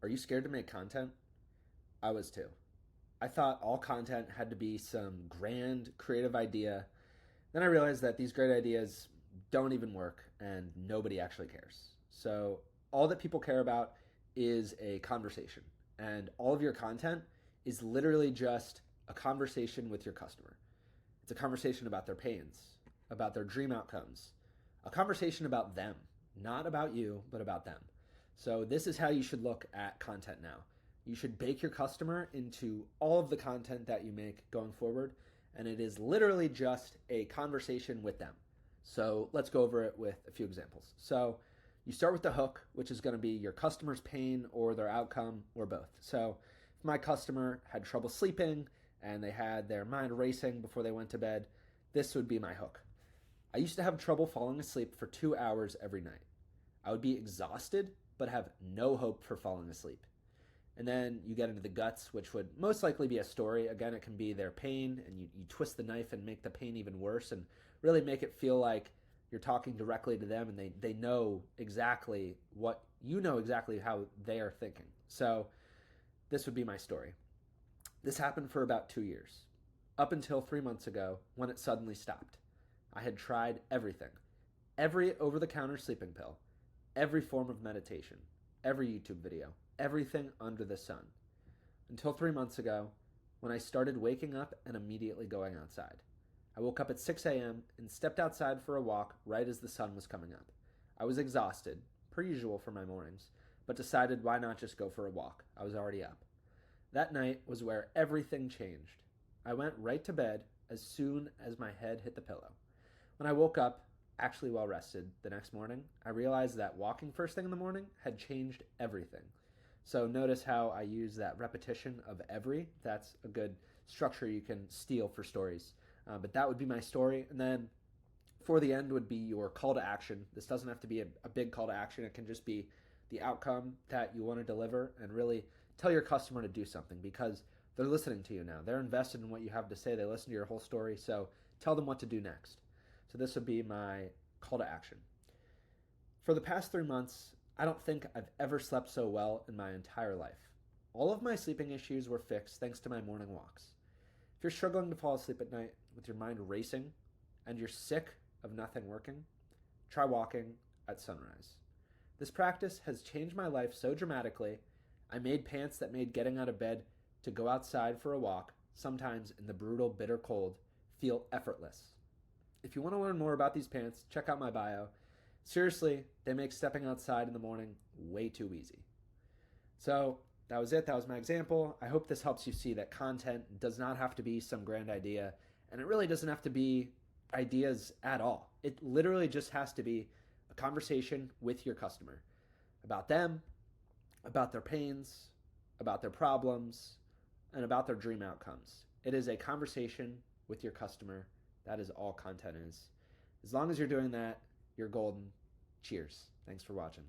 Are you scared to make content? I was too. I thought all content had to be some grand creative idea. Then I realized that these great ideas don't even work and nobody actually cares. So, all that people care about is a conversation. And all of your content is literally just a conversation with your customer. It's a conversation about their pains, about their dream outcomes, a conversation about them, not about you, but about them. So, this is how you should look at content now. You should bake your customer into all of the content that you make going forward, and it is literally just a conversation with them. So, let's go over it with a few examples. So, you start with the hook, which is going to be your customer's pain or their outcome or both. So, if my customer had trouble sleeping and they had their mind racing before they went to bed, this would be my hook. I used to have trouble falling asleep for 2 hours every night. I would be exhausted, but have no hope for falling asleep. And then you get into the guts, which would most likely be a story. Again, it can be their pain, and you twist the knife and make the pain even worse and really make it feel like you're talking directly to them and they know exactly what you know exactly how they are thinking. So this would be my story. This happened for about 2 years, up until 3 months ago when it suddenly stopped. I had tried everything, every over the counter sleeping pill, every form of meditation, every YouTube video, everything under the sun. Until 3 months ago, when I started waking up and immediately going outside. I woke up at 6 a.m. and stepped outside for a walk right as the sun was coming up. I was exhausted, per usual for my mornings, but decided why not just go for a walk. I was already up. That night was where everything changed. I went right to bed as soon as my head hit the pillow. When I woke up, actually well rested, the next morning, I realized that walking first thing in the morning had changed everything. So notice how I use that repetition of every. That's a good structure you can steal for stories. But that would be my story. And then for the end would be your call to action. This doesn't have to be a big call to action. It can just be the outcome that you want to deliver and really tell your customer to do something because they're listening to you now. They're invested in what you have to say. They listen to your whole story. So tell them what to do next. So this would be my call to action. For the past 3 months, I don't think I've ever slept so well in my entire life. All of my sleeping issues were fixed thanks to my morning walks. If you're struggling to fall asleep at night with your mind racing and you're sick of nothing working, try walking at sunrise. This practice has changed my life so dramatically, I made pants that made getting out of bed to go outside for a walk, sometimes in the brutal, bitter cold, feel effortless. If you want to learn more about these pants, check out my bio. Seriously, they make stepping outside in the morning way too easy. So that was it. That was my example. I hope this helps you see that content does not have to be some grand idea, and it really doesn't have to be ideas at all. It literally just has to be a conversation with your customer about them, about their pains, about their problems, and about their dream outcomes. It is a conversation with your customer. That is all content is. As long as you're doing that, you're golden. Cheers. Thanks for watching.